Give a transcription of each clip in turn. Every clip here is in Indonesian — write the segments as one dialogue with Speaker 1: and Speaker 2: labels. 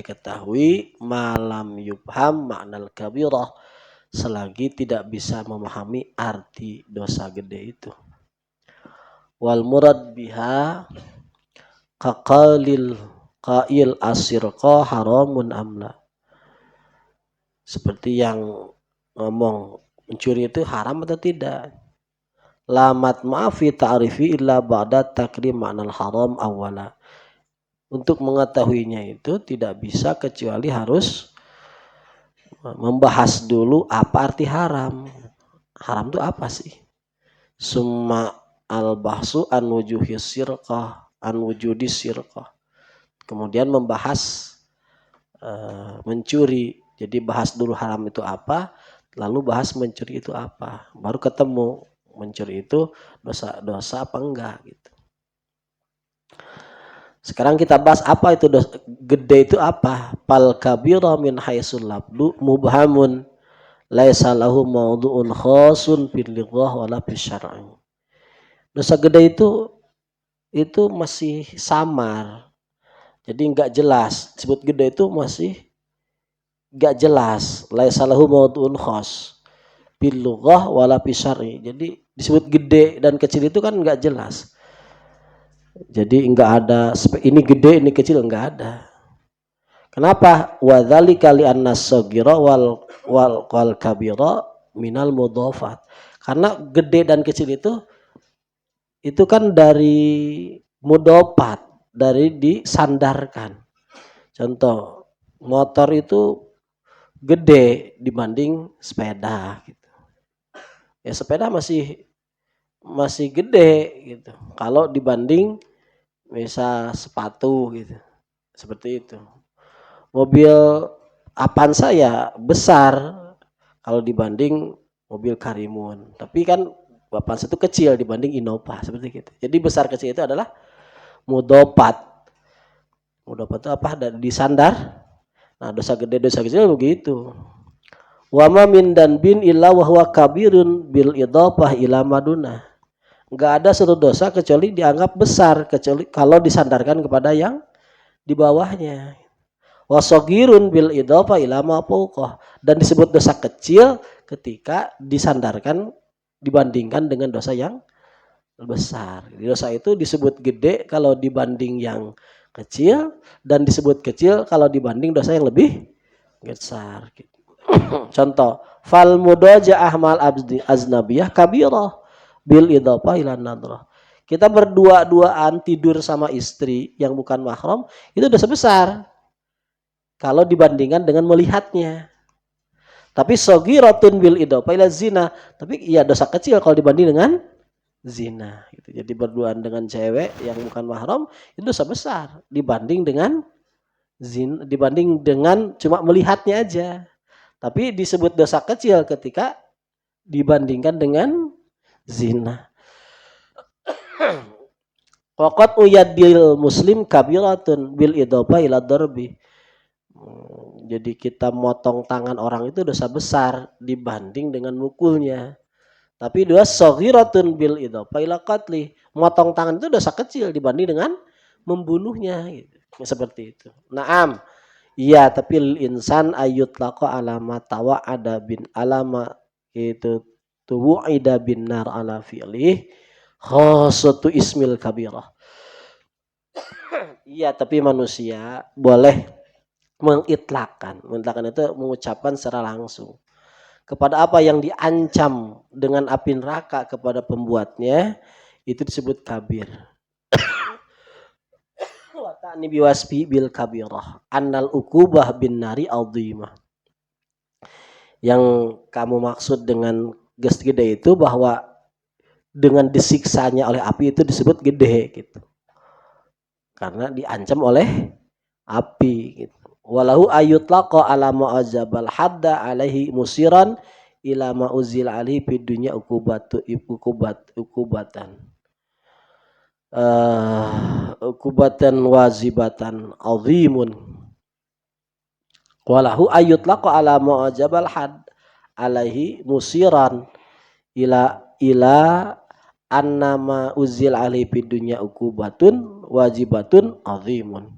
Speaker 1: diketahui malam yubham maknal kabirah, selagi tidak bisa memahami arti dosa gede itu. Wal murad biha kaqalil qail asirqa haramun amla, seperti yang ngomong mencuri itu haram atau tidak. Lamat ma'afi ta'rifi illa ba'da takrim ma'nal haram awala. Untuk mengetahuinya itu tidak bisa kecuali harus membahas dulu apa arti haram. Haram itu apa sih? Summa al-bahsu an wujuhi sirqah, an wujudi sirqah. Kemudian membahas mencuri. Jadi bahas dulu haram itu apa, lalu bahas mencuri itu apa. Baru ketemu mencuri itu dosa apa enggak gitu. Sekarang kita bahas apa itu dosa gede itu apa? Pal kabira min haitsul labdu mubhamun laisa lahu mawdu'un khasun fil lighah wala fil syar'i. Dosa gede itu masih samar. Jadi enggak jelas. Disebut gede itu masih enggak jelas. Laisa lahu mawdu'un khas fil lighah wala fil syar'i. Jadi disebut gede dan kecil itu kan enggak jelas. Jadi enggak ada ini gede ini kecil, enggak ada. Kenapa? Wa dzalika li anna as-saghira wal kabira minal mudhafat. Karena gede dan kecil itu kan dari mudhafat, dari disandarkan. Contoh, motor itu gede dibanding sepeda gitu. Ya sepeda masih gede gitu. Kalau dibanding misal sepatu gitu. Seperti itu. Mobil Avanza ya besar kalau dibanding mobil Karimun. Tapi kan Avanza itu kecil dibanding Innova seperti itu. Jadi besar kecil itu adalah mudhopat. Mudhopat itu apa? Disandar. Nah, dosa gede dosa kecil begitu. Wa ma min danbin illa wa huwa kabirun bil idhafah ila maduna. Enggak ada suatu dosa kecuali dianggap besar kecuali kalau disandarkan kepada yang di bawahnya. Wasogirun bil idhafah ila ma fawqah, dan disebut dosa kecil ketika disandarkan dibandingkan dengan dosa yang besar. Dosa itu disebut gede kalau dibanding yang kecil dan disebut kecil kalau dibanding dosa yang lebih besar. Contoh, fal mudaja'ah mal aznabiyah kabirah bil idhafah ila nadrah. Kita berdua-duaan tidur sama istri yang bukan mahram itu dosa besar kalau dibandingkan dengan melihatnya. Tapi saghiratun bil idhafah ila zina, tapi iya dosa kecil kalau dibanding dengan zina gitu. Jadi berduaan dengan cewek yang bukan mahram itu dosa besar dibanding dengan zina, dibanding dengan cuma melihatnya aja. Tapi disebut dosa kecil ketika dibandingkan dengan zina. Waqat uyadil muslim kabiratun bil idhafah ila darbi. Jadi kita motong tangan orang itu dosa besar dibanding dengan mukulnya. Tapi dosa saghiratun bil idhafah ila qatli. Motong tangan itu dosa kecil dibanding dengan membunuhnya gitu. Seperti itu. Naam. Iya, tapi insan ayutlaqa alama tawa'ada bin alama itu tuwu'ida bin nar ala fi'lih khasatu ismil kabirah. Iya, tapi manusia boleh mengitlakan. Mengitlakan itu mengucapkan secara langsung kepada apa yang diancam dengan api neraka kepada pembuatnya, itu disebut kabir. Wa ta'ni biwasfi bil kabirah annal uqubah bin nari adhimah. Yang kamu maksud dengan gede itu bahwa dengan disiksanya oleh api itu disebut gede gitu. Karena diancam oleh api gitu. Walahu ayutlaqa ala ma'azabal hadda alaihi musiran ila ma'uzil alaihi fid dunya ukubatan wazibatan azimun. Walahu ayutlaqa ala ma'azabal hadd alaihi musiran ila annama uzil alaihi fid dunya ukubatun wajibatun azimun.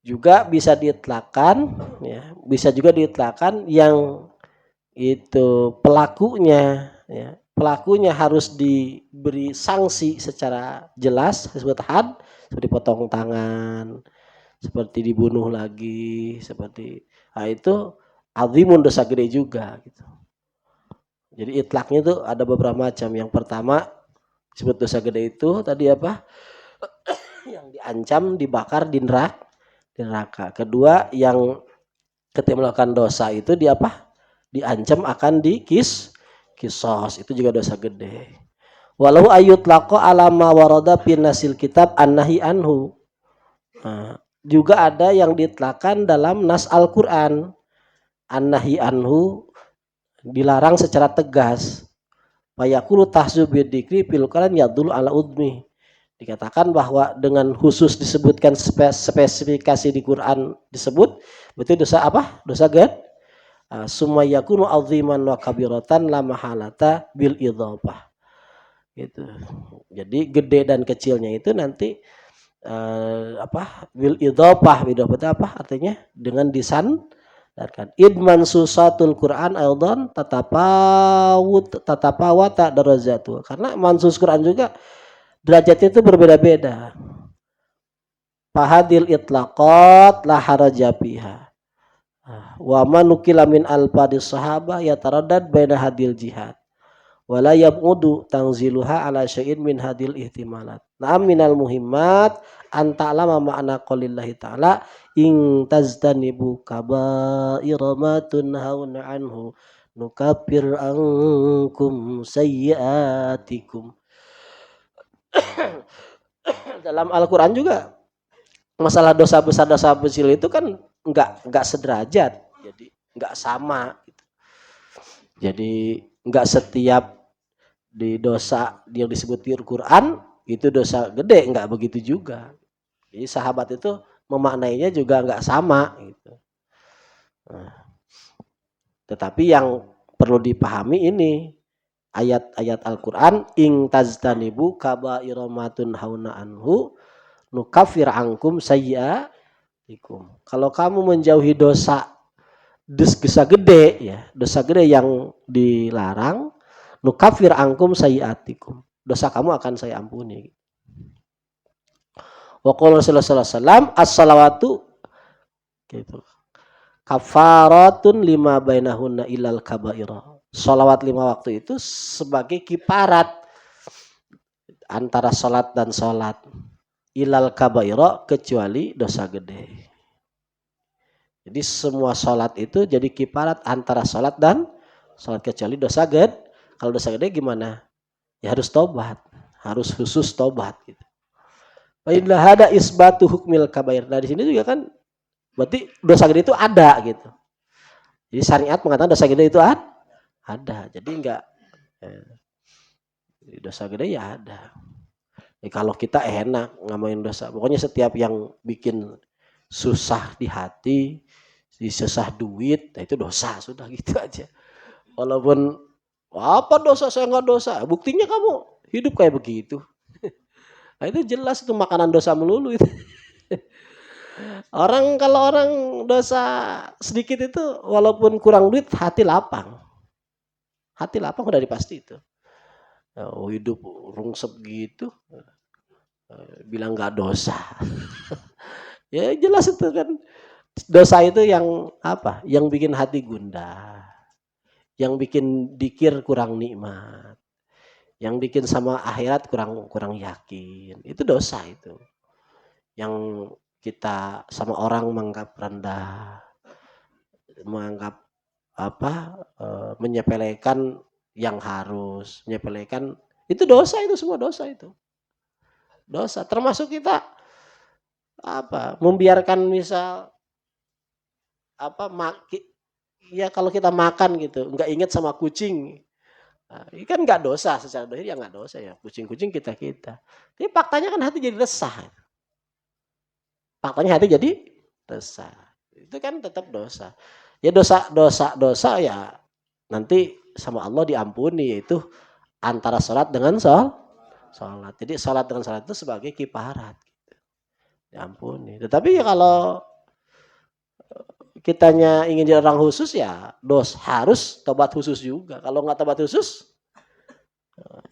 Speaker 1: Juga bisa diitlakan, ya, bisa juga diitlakan yang itu pelakunya, ya, pelakunya harus diberi sanksi secara jelas disebut had, seperti potong tangan, seperti dibunuh lagi, seperti itu azimun dosa gede juga gitu. Jadi itlaknya itu ada beberapa macam. Yang pertama disebut dosa gede itu tadi apa? Yang diancam dibakar di neraka. Kedua yang ketika melakukan dosa itu di apa? Diancam akan kisos, itu juga dosa gede. Walau ayut lako alama warada pinasil kitab an-nahi anhu. Nah, juga ada yang ditlakan dalam nas Al-Quran. An-nahi anhu dilarang secara tegas. Fayaqulu tahzu bidikri fil Quran yadullu ala udmi. Dikatakan bahwa dengan khusus disebutkan spesifikasi di Quran disebut, berarti dosa apa? Dosa gede. Summa yakunu aziman wa kabiratan la mahalata bil idhofah. Gitu. Jadi gede dan kecilnya itu nanti bil idhofah. Idhofah itu apa? Artinya dengan disandarkan. Idman susatul Quran aidan tatapawata darajatu. Karena mansus Quran juga derajatnya itu berbeda-beda. Fahadil itlaqat la haraja fiha. Wa man nukila min alfadis sahabah yataraddad baina hadil jihad. Wala yab'udu tanziluha ala syai'in min hadil ihtimalat. Na'am minal muhimmat an ta'lama ma'na qaulillahi ta'ala in taztanibu kaba'ira ma tunhauna anhu nukaffir ankum sayyi'atikum. Dalam Al-Quran juga masalah dosa besar dosa kecil itu kan enggak sederajat, jadi enggak sama gitu. Jadi enggak setiap di dosa yang disebut di Al-Quran itu dosa gede, enggak begitu juga. Jadi sahabat itu memaknainya juga enggak sama gitu. Nah, tetapi yang perlu dipahami ini ayat-ayat Al-Quran ing taztanibu kaba'ira ma tunhauna anhu nukaffir ankum sayyi'atikum. Kalau kamu menjauhi dosa gede ya, dosa gede yang dilarang, nukaffir ankum sayyi'atikum. Dosa kamu akan saya ampuni. Wa qala Rasulullah sallallahu alaihi wasallam as-salawatu gitu. Kafaratun lima bainahunna ilal kaba'ira. Salawat 5 waktu itu sebagai kiparat antara salat dan salat. Ilal kaba'ira kecuali dosa gede. Jadi semua salat itu jadi kiparat antara salat dan salat kecuali dosa gede. Kalau dosa gede gimana? Ya harus tobat, harus khusus tobat gitu. Baiklah ada isbatu hukmil kabair. Nah di sini juga kan berarti dosa gede itu ada gitu. Jadi syariat mengatakan dosa gede itu ada. Jadi enggak dosa gede ya ada. Kalau kita enak ngamain dosa, pokoknya setiap yang bikin susah di hati, susah duit, nah itu dosa, sudah gitu aja. Walaupun apa dosa, saya nggak dosa, buktinya kamu hidup kayak begitu. Nah itu jelas itu makanan dosa melulu itu. Kalau orang dosa sedikit itu walaupun kurang duit hati lapang. Hati lapang udah dipasti itu. Oh, hidup rungsep gitu. Bilang nggak dosa. Ya jelas itu kan. Dosa itu yang apa? Yang bikin hati gundah. Yang bikin dikir kurang nikmat. Yang bikin sama akhirat kurang yakin. Itu dosa itu. Yang kita sama orang menganggap rendah. Menganggap menyepelekan yang harus, menyepelekan itu dosa, itu semua dosa itu. Dosa termasuk kita membiarkan misal ya kalau kita makan gitu nggak ingat sama kucing, nah, ini kan nggak dosa secara dohir, ya nggak dosa ya, kucing kita tapi faktanya kan hati jadi resah, faktanya hati jadi resah, itu kan tetap dosa ya. Dosa ya nanti sama Allah diampuni, yaitu antara sholat dengan sholat. Jadi sholat dengan sholat itu sebagai kiparat gitu. Diampuni. Tetapi ya kalau kitanya ingin jadi orang khusus ya harus tobat khusus juga. Kalau nggak tobat khusus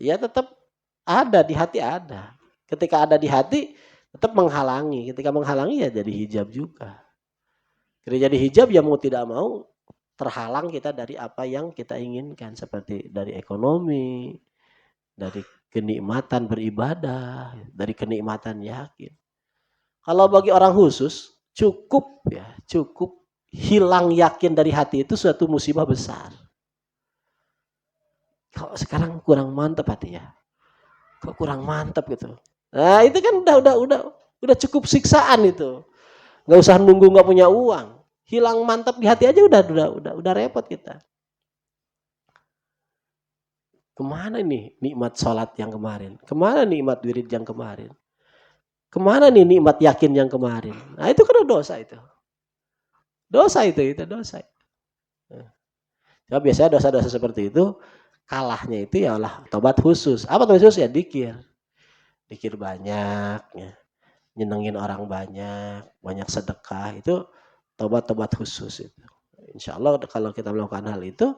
Speaker 1: ya tetap ada di hati ada. Ketika ada di hati tetap menghalangi. Ketika menghalangi ya jadi hijab juga. Ketika jadi hijab ya mau tidak mau terhalang kita dari apa yang kita inginkan. Seperti dari ekonomi, dari kenikmatan beribadah, dari kenikmatan yakin. Kalau bagi orang khusus cukup hilang yakin dari hati itu suatu musibah besar. Kok sekarang kurang mantap hatinya? Kok kurang mantap gitu? Nah itu kan udah cukup siksaan itu. Nggak usah nunggu nggak punya uang. Hilang mantap di hati aja udah repot kita. Kemana nih nikmat sholat yang kemarin? Kemana nikmat wirid yang kemarin? Kemana nih nikmat yakin yang kemarin? Nah itu kan dosa itu. Dosa itu dosa. Nah, biasanya dosa-dosa seperti itu kalahnya itu ya Allah tobat khusus. Apa tobat khusus ya? Dikir banyak ya. Nyenengin orang banyak sedekah itu tobat khusus itu. Insya Allah kalau kita melakukan hal itu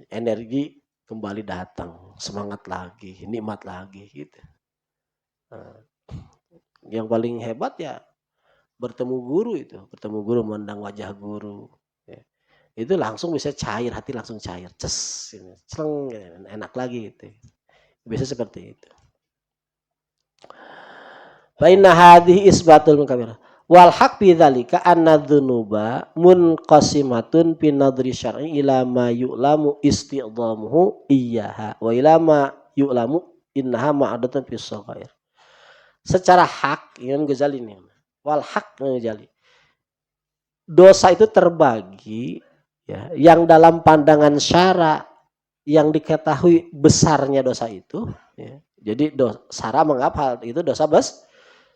Speaker 1: energi kembali datang, semangat lagi, nikmat lagi gitu. Nah, yang paling hebat ya bertemu guru memandang wajah guru. Ya. Itu langsung bisa cair, hati langsung cair, celeng, enak lagi gitu. Bisa seperti itu. Baina hadhihi isbatul mukamil. Wal haq bi dzalika anna dzunuba munqasimatun fi nadri syar'i ila ma yu'lamu istidhamuhu iyyaha wa ila ma yu'lamu innaha ma'adatun fi shaghair. Secara hak Imam Ghazali ini. Wal haq Ghazali. Dosa itu terbagi ya, yang dalam pandangan syara yang diketahui besarnya dosa itu ya. Jadi syara menganggap hal itu dosa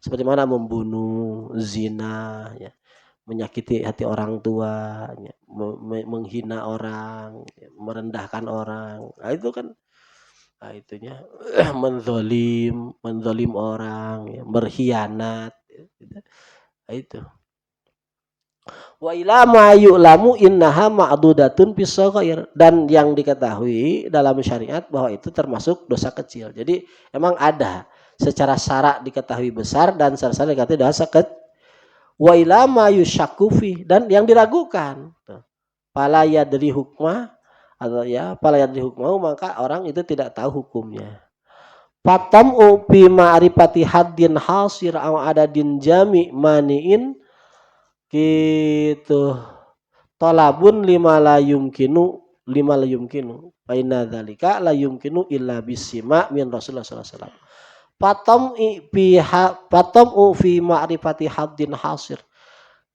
Speaker 1: seperti mana membunuh, zina, ya, menyakiti hati orang tua, ya, menghina orang, ya, merendahkan orang. Nah, itu kan itunya menzolim orang, ya, berkhianat. Ya, nah, itu. Wa ila ma yu'lamu innaha ma'dudatun fis shaghair, dan yang diketahui dalam syariat bahwa itu termasuk dosa kecil. Jadi emang ada secara syara diketahui besar dan secara diketahui dosa kecil. Wa ila ma yusyakku fi, dan yang diragukan. Fala yadri hukmah, atau ya fala yadri hukmahu, maka orang itu tidak tahu hukumnya. Fatam'u fi ma'rifati haddin hasir aw adadin jami' mani'in gitu. Talabun lima la yumkinu baina dzalika la yumkinu illa bisima min Rasulullah sallallahu alaihi wasallam. Fatam'u fi ma'rifati haddin hasir.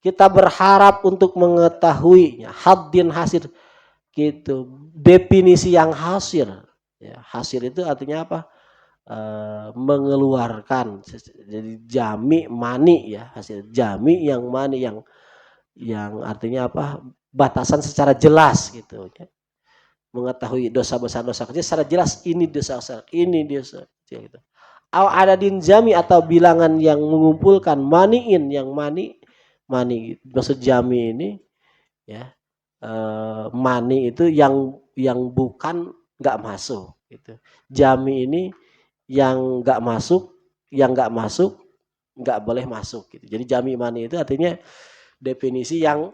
Speaker 1: Kita berharap untuk mengetahuinya haddin hasir gitu. Definisi yang hasir. Ya, hasir itu artinya apa? Mengeluarkan, jadi jami mani ya, hasil jami yang mani yang artinya apa, batasan secara jelas gitu ya. Mengetahui dosa besar dosa kecil secara jelas, ini dosa besar, ini dosa kecil gitu. Ada dinjami atau bilangan yang mengumpulkan maniin, yang mani maksud jami ini ya, mani itu yang bukan nggak masuk gitu. Jami ini yang nggak masuk nggak boleh masuk gitu. Jadi jami mani itu artinya definisi yang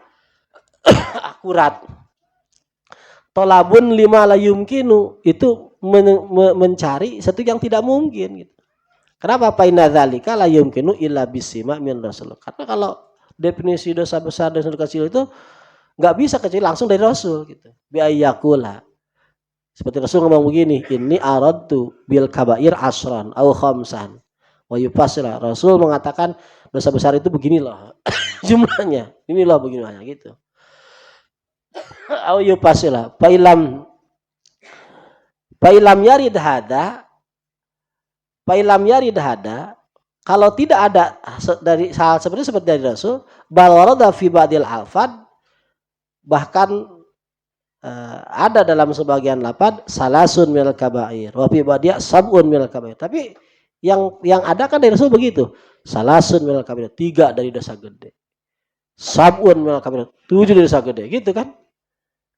Speaker 1: akurat. Tolabun lima la yumkinu itu mencari satu yang tidak mungkin gitu. Kenapa? Faina dzalika la yumkinu illa bisima min Rasul. Karena kalau definisi dosa besar dan dosa kecil itu nggak bisa kecil langsung dari Rasul gitu. Bi ayyakula. Seperti Rasul ngomong begini, ini aradtu bil kabair asran au khamsan wa yufasila. Rasul mengatakan dosa besar itu begini loh jumlahnya, ini loh begini banyak gitu. Au yufasila. Failam yarid hada, kalau tidak ada dari hal seperti dari Rasul, bal warada fi ba'dil alfad, bahkan ada dalam sebagian lapad salasun minal kabair wa fi ba'diya sab'un minal kabair. Tapi yang ada kan dari Rasul begitu, salasun minal kabair, 3 dari dosa gede. sab'un minal kaba'ir. 7 dosa gede, gitu kan?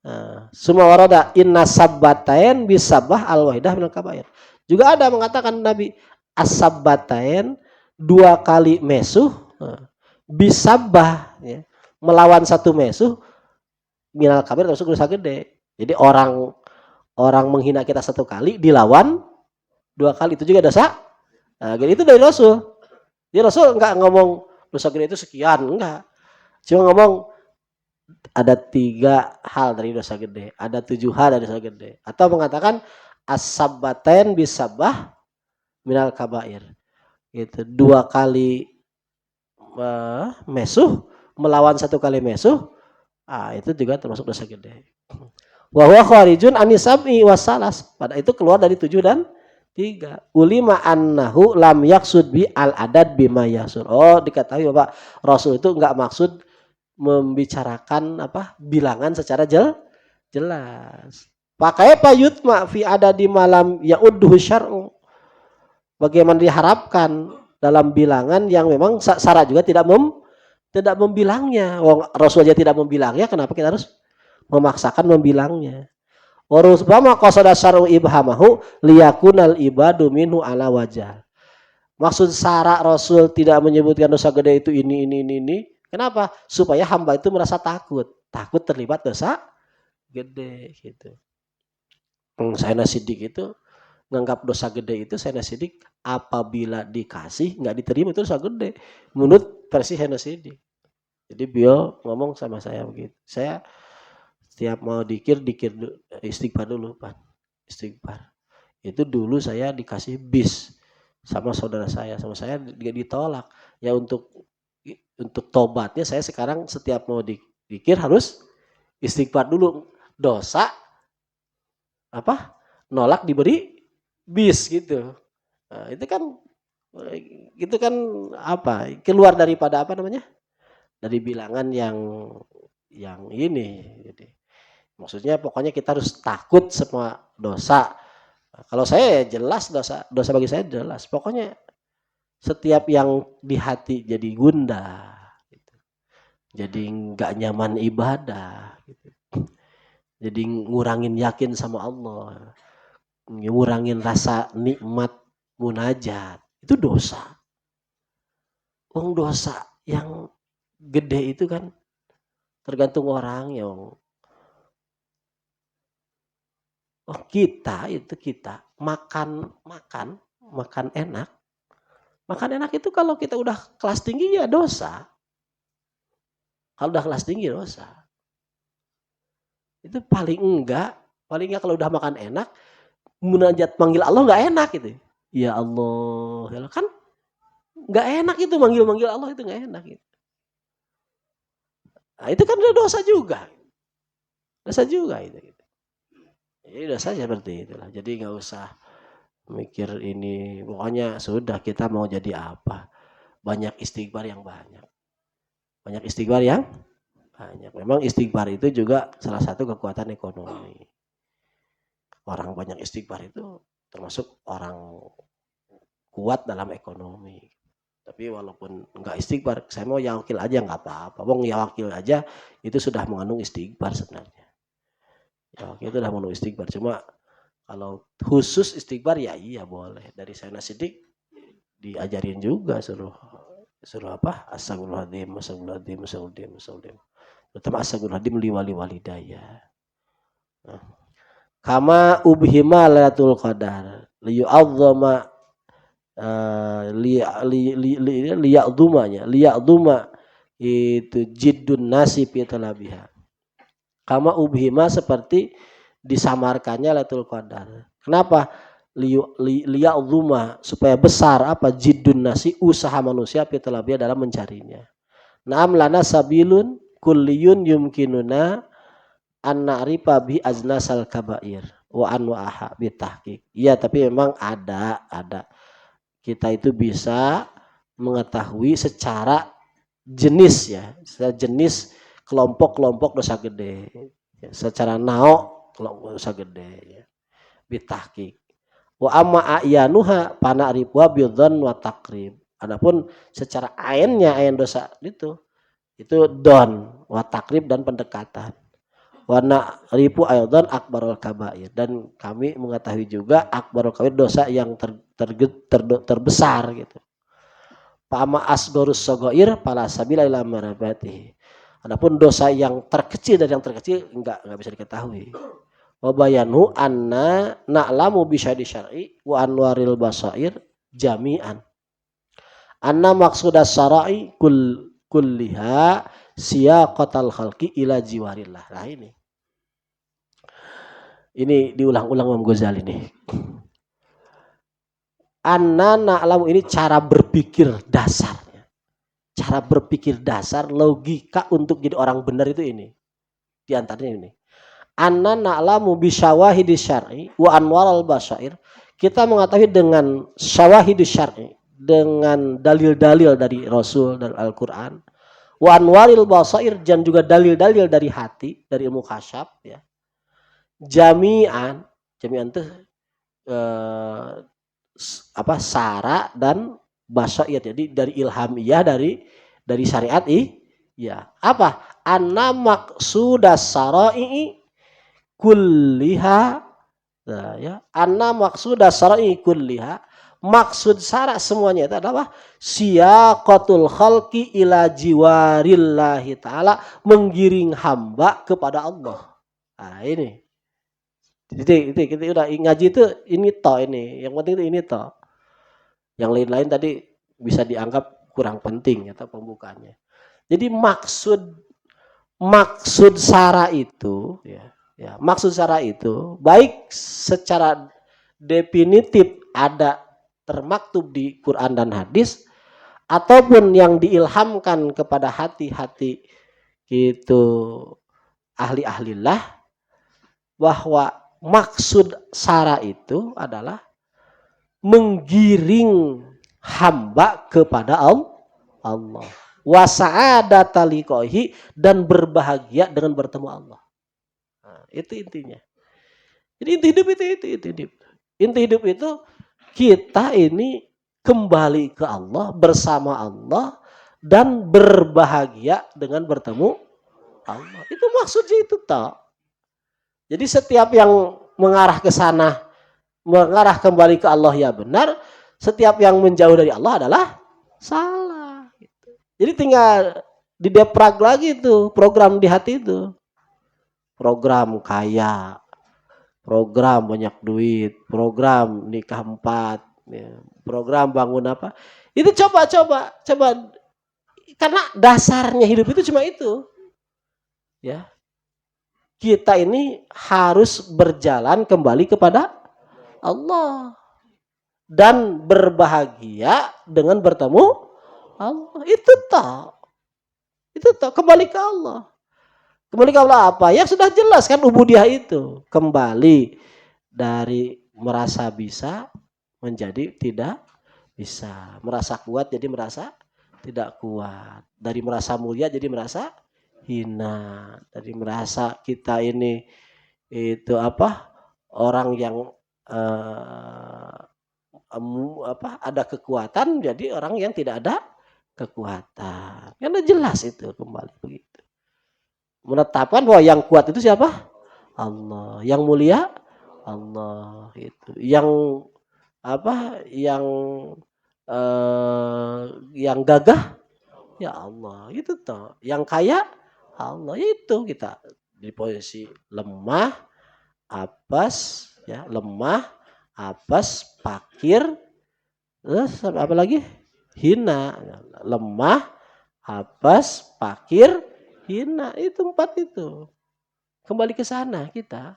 Speaker 1: Nah, summa warada inna sabbatain bisabah al-wahidah minal kaba'ir. Juga ada mengatakan Nabi as-sabbatain 2 kali mesuh bisabah ya, melawan satu mesuh minal kaba'ir termasuk dosa gede. Jadi orang menghina kita 1 kali dilawan 2 kali itu juga dosa. Nah, jadi itu dari Rasul. Jadi Rasul enggak ngomong dosa gede itu sekian, enggak. Cuma ngomong ada 3 hal dari dosa gede, ada 7 hal dari dosa gede. Atau mengatakan as-sabbatain bisabah minal kabair. Itu 2 kali mesuh melawan 1 kali mesuh, itu juga termasuk dosa gede. Wa huwa kharijun anisab'i wasalas. Pada itu keluar dari 7 dan 3. Ulima annahu lam yaksud bi al adad bima yasur. Oh, diketahui Bapak, Rasul itu enggak maksud membicarakan bilangan secara jelas. Pakai payutma fi adadi malam ya'udhu syar'u. Bagaimana diharapkan dalam bilangan yang memang syara juga tidak membilangnya. Rasul aja tidak membilangnya, kenapa kita harus memaksakan membilangnya? Warusbama qasada syar'u ibhamahu liyakunal ibadu minhu ala wajah. Maksud syara Rasul tidak menyebutkan dosa gede itu ini. Kenapa? Supaya hamba itu merasa takut terlibat dosa gede gitu. Sayyidina Siddiq itu nganggap dosa gede itu Sayyidina Siddiq apabila dikasih nggak diterima itu dosa gede menurut versi Sayyidina Siddiq. Jadi beliau ngomong sama saya begitu. Saya setiap mau dikir istighfar dulu, Pak. Istighfar. Itu dulu saya dikasih bis sama saudara saya, sama saya ditolak. Ya untuk tobatnya saya sekarang setiap mau dikir harus istighfar dulu. Dosa nolak diberi bis gitu. Nah, itu kan keluar daripada dari bilangan yang ini. Jadi maksudnya pokoknya kita harus takut semua dosa. Kalau saya ya jelas dosa bagi saya jelas. Pokoknya setiap yang di hati jadi gundah, gitu. Jadi nggak nyaman ibadah, gitu. Jadi ngurangin yakin sama Allah, ngurangin rasa nikmat munajat, itu dosa. Dosa yang gede itu kan tergantung orang yang kita makan enak. Makan enak itu kalau kita udah kelas tinggi ya dosa. Kalau udah kelas tinggi dosa. Itu paling enggak kalau udah makan enak munajat manggil Allah enggak enak gitu. Ya Allah, ya kan enggak enak itu manggil Allah itu enggak enak gitu. Nah, itu kan udah dosa juga. Dosa juga itu gitu. Jadi dosa seperti itulah. Jadi enggak usah mikir ini, pokoknya sudah kita mau jadi apa. Banyak istighfar yang banyak. Memang istighfar itu juga salah satu kekuatan ekonomi. Orang banyak istighfar itu termasuk orang kuat dalam ekonomi. Tapi walaupun enggak istighfar, saya mau yakil aja enggak apa-apa. Wong yakil aja itu sudah mengandung istighfar sebenarnya. Yakil itu sudah mengandung istighfar. Cuma kalau khusus istighfar ya iya boleh. Dari Sayyidina Siddiq diajarin juga suruh astagfirullahaladzim. Terutama astagfirullahaladzim liwali walidayah. Kama ubhima lailatul qadar liyu'azzama liya'duma itu jiddun nasi fi talabiha. Kama ubhima seperti disamarkannya Lailatul Qadar. Kenapa? Liya'dhuma supaya besar jiddun nasi usaha manusia fi talabiha dalam mencarinya. Na'am lana sabilun kulliyun yumkinuna an na'rifa bi aznasal kabair wa anwa'aha bi tahqiq. Iya, tapi memang ada kita itu bisa mengetahui secara jenis ya, secara jenis kelompok-kelompok dosa gede. Ya, secara dosa gede ya. Bitahqiq. Wa amma ayanuha pana'rifu bi dzann wa taqrib. Adapun secara ain dosa itu Itu don wa takrib dan pendekatan. Wa na'rifu aidan akbarul kabair, dan kami mengetahui juga akbarul kabair dosa yang terbesar gitu. Fa amma asgharus shaghair fala sabila ila marabatihi. Adapun dosa yang terkecil dari yang terkecil enggak bisa diketahui. Wa bayanu anna na'lamu bi syadi syar'i wa anwaril basair jami'an. Anna maqsudas syara'i kulliha siyaqatal khalqi ila jiwarillah. Nah ini diulang-ulang Imam Ghazali nih. Anna na'lamu, ini cara berpikir dasarnya. Cara berpikir dasar logika untuk jadi orang benar itu ini. Di antaranya ini. Anna na'lamu bi syawahidis syar'i wa anwaral basair. Kita mengetahui dengan syawahidis syar'i, dengan dalil-dalil dari Rasul dan Al-Qur'an. Wa anwaril basair, dan juga dalil-dalil dari hati, dari ilmu kasyaf ya. Jami'an itu sara dan basair, jadi dari ilhamiyah, dari syariat ya. Apa? Anna maqsudas sara'i kulliha, nah, ya. Anna maqsudas sara'i kulliha, maksud sara semuanya itu adalah siyaqatul khalqi ila jiwarillahi ta'ala, menggiring hamba kepada Allah. Nah ini. Jadi kita udah ngaji itu ini toh, ini yang penting itu ini toh. Yang lain-lain tadi bisa dianggap kurang penting atau pembukaannya. Jadi maksud sara itu ya maksud sara itu baik secara definitif ada termaktub di Quran dan hadis, ataupun yang diilhamkan kepada hati-hati itu ahli-ahlillah, bahwa maksud sara itu adalah menggiring hamba kepada Allah. Wa sa'adata liqahi, dan berbahagia dengan bertemu Allah. Nah, itu intinya. Jadi inti hidup itu. Inti hidup itu kita ini kembali ke Allah, bersama Allah, dan berbahagia dengan bertemu Allah. Itu maksudnya itu toh. Jadi setiap yang mengarah ke sana, mengarah kembali ke Allah ya benar. Setiap yang menjauh dari Allah adalah salah. Jadi tinggal dideprag lagi tuh program di hati itu. Program kaya, program banyak duit, program nikah 4, ya, program bangun apa. Itu coba. Karena dasarnya hidup itu cuma itu. Ya. Kita ini harus berjalan kembali kepada Allah dan berbahagia dengan bertemu Allah. Itu kembali ke Allah. Kembali ke Allah apa? Ya sudah jelas kan, ubudiyah itu kembali dari merasa bisa menjadi tidak bisa, merasa kuat jadi merasa tidak kuat, dari merasa mulia jadi merasa hina, dari merasa kita ini itu orang yang ada kekuatan jadi orang yang tidak ada kekuatan. Karena jelas itu kembali begitu. Menetapkan bahwa yang kuat itu siapa? Allah. Yang mulia Allah itu. Yang gagah ya Allah. Itu toh. Yang kaya Allah, itu kita di posisi lemah, apes, ya, fakir, terus apa lagi? Hina. Lemah, apes, fakir, hina. Itu 4 itu. Kembali ke sana kita.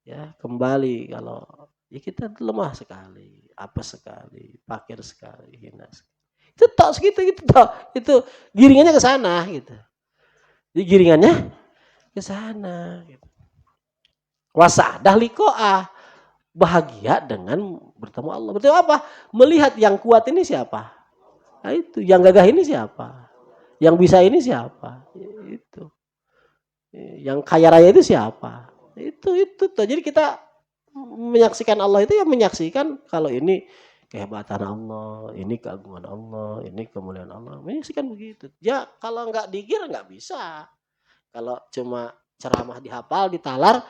Speaker 1: Ya, kembali kalau ya kita lemah sekali, apes sekali, fakir sekali, hina sekali. Itu tok segitu gitu toh. Itu giringannya ke sana gitu. Jadi giringannya ke sana gitu. Wasadah liqa'ah, bahagia dengan bertemu Allah. Bertemu apa? Melihat yang kuat ini siapa? Nah itu, yang gagah ini siapa? Yang bisa ini siapa? Itu. Yang kaya raya itu siapa? Itu tuh. Jadi kita menyaksikan Allah itu ya menyaksikan kalau ini kehebatan Allah, ini keagungan Allah, ini kemuliaan Allah. Ini sih kan begitu. Ya kalau nggak dikir nggak bisa. Kalau cuma ceramah dihafal, ditalar,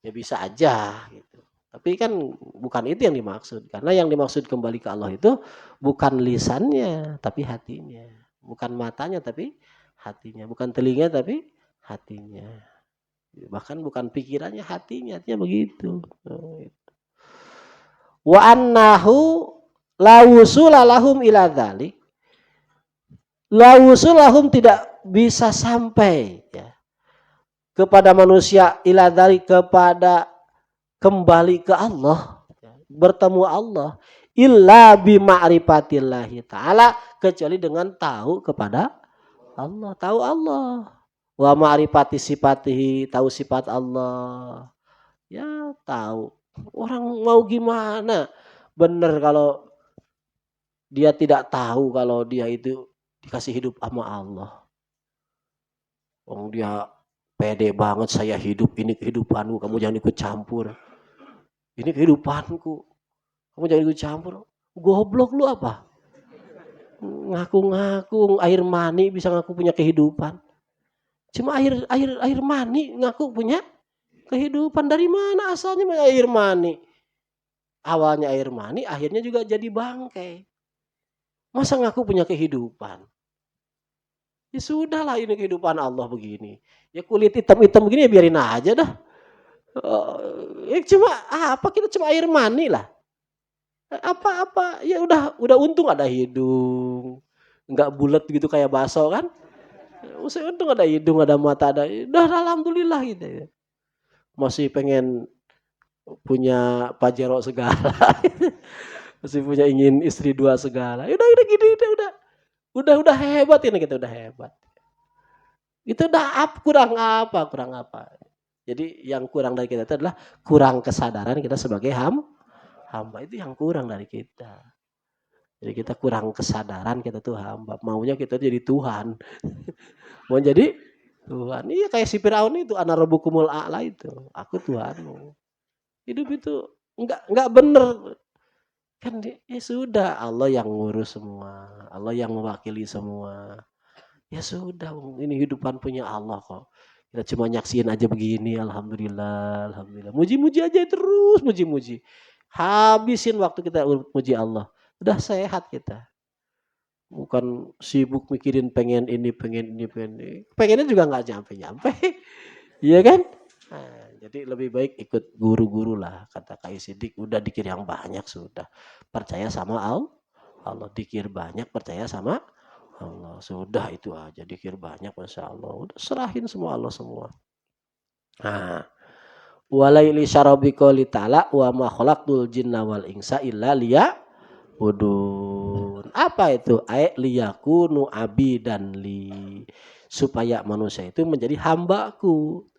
Speaker 1: ya bisa aja gitu. Tapi kan bukan itu yang dimaksud. Karena yang dimaksud kembali ke Allah itu bukan lisannya, tapi hatinya. Bukan matanya, tapi hatinya. Bukan telinga, tapi hatinya. Bahkan bukan pikirannya, hatinya. Artinya begitu. Wa annahu la wusula lahum ila dzalik. La wusulahum tidak bisa sampai ya, kepada manusia ila dzalik, kepada kembali ke Allah, bertemu Allah, illa bi ma'rifatillahi ta'ala, kecuali dengan tahu kepada Allah, tahu Allah. Wa ma'rifati sifatihi, tahu sifat Allah. Ya tahu. Orang mau gimana? Bener kalau dia tidak tahu kalau dia itu dikasih hidup sama Allah. Dia pede banget, saya hidup, ini kehidupanku, kamu jangan ikut campur. Ini kehidupanku, kamu jangan ikut campur. Goblok lu apa? Ngaku-ngaku air mani bisa ngaku punya kehidupan. Cuma air mani ngaku punya kehidupan. Dari mana asalnya air mani? Awalnya air mani, akhirnya juga jadi bangkai. Masa ngaku punya kehidupan? Ya sudahlah, ini kehidupan Allah begini. Ya kulit hitam-hitam begini ya biarin aja dah. Ya cuma apa, kita cuma air mani lah. Apa ya udah untung ada hidung. Enggak bulat gitu kayak bakso kan. Usai untung ada hidung, ada mata, ada. Udah alhamdulillah gitu ya. Masih pengen punya pajero segala. Masih punya ingin istri 2 segala. Udah gini, udah hebat ini, kita udah hebat. Itu udah kurang apa. Jadi yang kurang dari kita itu adalah kurang kesadaran kita sebagai hamba. Itu yang kurang dari kita. Jadi kita kurang kesadaran kita tuh hamba. Maunya kita jadi Tuhan. Mau jadi Tuhan. Iya kayak si Firaun itu, ana rabbukumul a'la itu. Aku Tuhanmu. Hidup itu enggak bener. Kan ya sudah, Allah yang ngurus semua. Allah yang mewakili semua. Ya sudah, ini hidupan punya Allah kok. Kita cuma nyaksiin aja begini, alhamdulillah. Muji-muji aja terus, muji-muji. Habisin waktu kita muji Allah. Udah sehat kita. Bukan sibuk mikirin pengen ini. Pengennya juga nggak nyampe. Iya kan? Nah, jadi lebih baik ikut guru-guru lah. Kata Kak Sidik, udah dikir yang banyak sudah. Percaya sama Allah. Dikir banyak, percaya sama Allah. Sudah itu aja, dikir banyak, Masya Allah. Udah serahin semua Allah semua. Nah, walaili syarabiko li ta'ala wa ma khalaqtul jinna wal insa illa liya'budun. Apa itu? Liyakunu abidan li. Supaya manusia itu menjadi hambaku.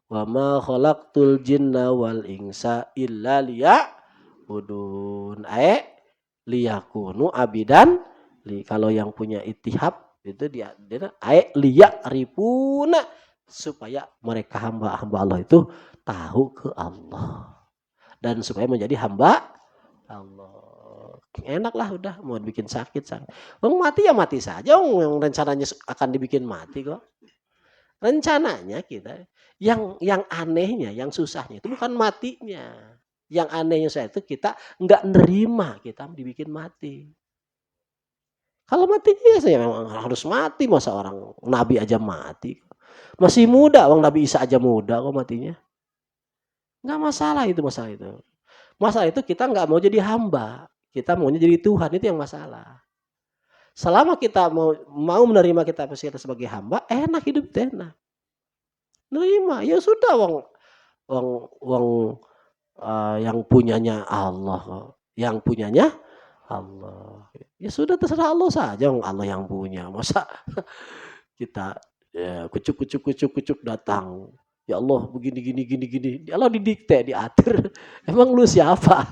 Speaker 1: Wa ma khalaqtul jinna wal insa illa liya'budun. Liyakunu abidan. Kalau yang punya itihab itu dia liyak ripuna, supaya mereka hamba-hamba Allah itu tahu ke Allah dan supaya menjadi hamba Allah. Enak lah, udah mau dibikin sakit. Mati ya mati saja, yang rencananya akan dibikin mati kok. Rencananya kita yang anehnya, yang susahnya itu bukan matinya. Yang anehnya saya itu kita nggak nerima kita dibikin mati. Kalau matinya ya saya memang harus mati, masa orang Nabi aja mati. Masih muda, orang Nabi Isa aja muda kok matinya. Nggak masalah itu, masalah itu. Masalah itu kita nggak mau jadi hamba. Kita maunya jadi Tuhan, itu yang masalah. Selama kita mau menerima kita sebagai hamba, enak hidup enak. Nerima, ya sudah yang punyanya Allah. Yang punyanya Allah. Ya sudah, terserah Allah saja, Allah yang punya. Masa kita ya, kucuk datang. Ya Allah begini gini. Allah didikte, diatur. Emang lu siapa?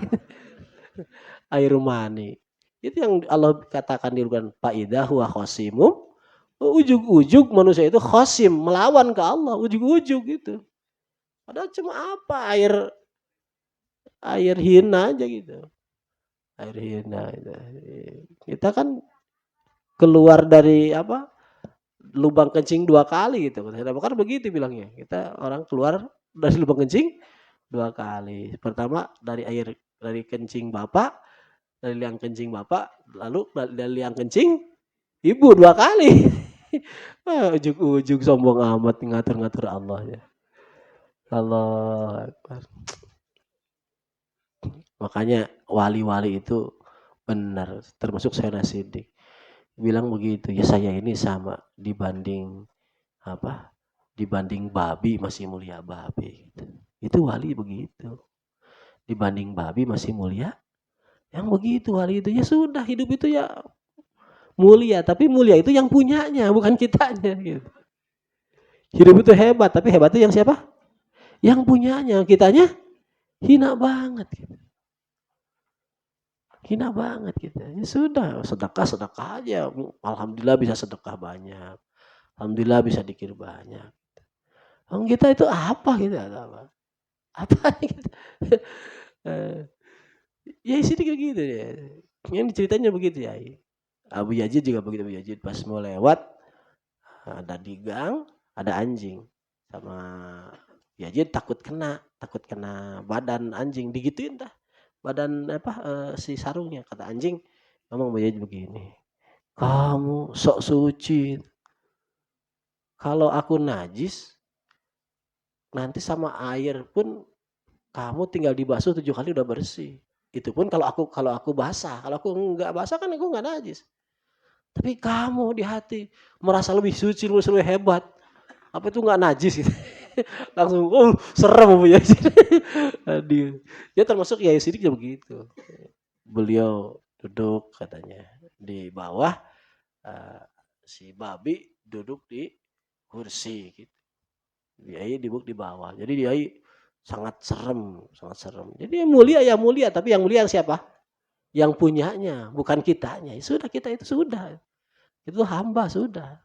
Speaker 1: Air mani. Itu yang Allah katakan di Al-Qur'an, faidah huwa khosimum. Ujug-ujug manusia itu khosim, melawan ke Allah, ujug-ujug gitu. Padahal cuma apa? Air hina aja gitu. Air hina. Kita kan keluar dari apa? Lubang kencing 2 kali gitu. Sayyidina Abu Bakar begitu bilangnya. Kita orang keluar dari lubang kencing 2 kali. Pertama dari kencing bapak, dari liang kencing bapak, lalu dari liang kencing ibu 2 kali. Ujug-ujug sombong amat ngatur-ngatur Allah ya. Allahu Akbar. Makanya wali-wali itu benar, termasuk Sayyidina Siddiq. Bilang begitu, ya saya ini sama dibanding apa? Dibanding babi masih mulia babi. Gitu. Itu wali begitu. Dibanding babi masih mulia. Yang begitu wali itu ya sudah hidup itu ya mulia, tapi mulia itu yang punyanya, bukan kitanya. Gitu. Hidup itu hebat, tapi hebatnya yang siapa? Yang punyanya, kitanya hina banget. Gitu. Hina banget gitu. Ya sudah, sedekah aja. Alhamdulillah bisa sedekah banyak. Alhamdulillah bisa dikir banyak. Kita itu apa gitu? Apa gitu? Ya sini gitu ya. Yang ceritanya begitu ya. Abu Yazid juga begitu. Abu Yazid pas mau lewat ada di gang, ada anjing sama Yazid takut kena badan anjing, digituin dah. Badan si sarungnya, kata anjing ngomong Yazid begini, kamu sok suci, kalau aku najis nanti sama air pun kamu tinggal dibasuh 7 kali udah bersih. Itu pun kalau aku basah, kalau aku enggak basah kan aku enggak najis. Tapi kamu di hati merasa lebih suci, lebih hebat, apa itu enggak najis gitu. Langsung serem Bu Yazid. Dia termasuk Kiai Siddiq juga begitu. Beliau duduk katanya di bawah, si babi duduk di kursi gitu. Kiai duduk di bawah. Jadi Kiai sangat serem. Jadi mulia ya mulia, tapi yang mulia yang siapa? Yang punyanya, bukan kitanya. Sudah kita itu sudah. Itu hamba sudah.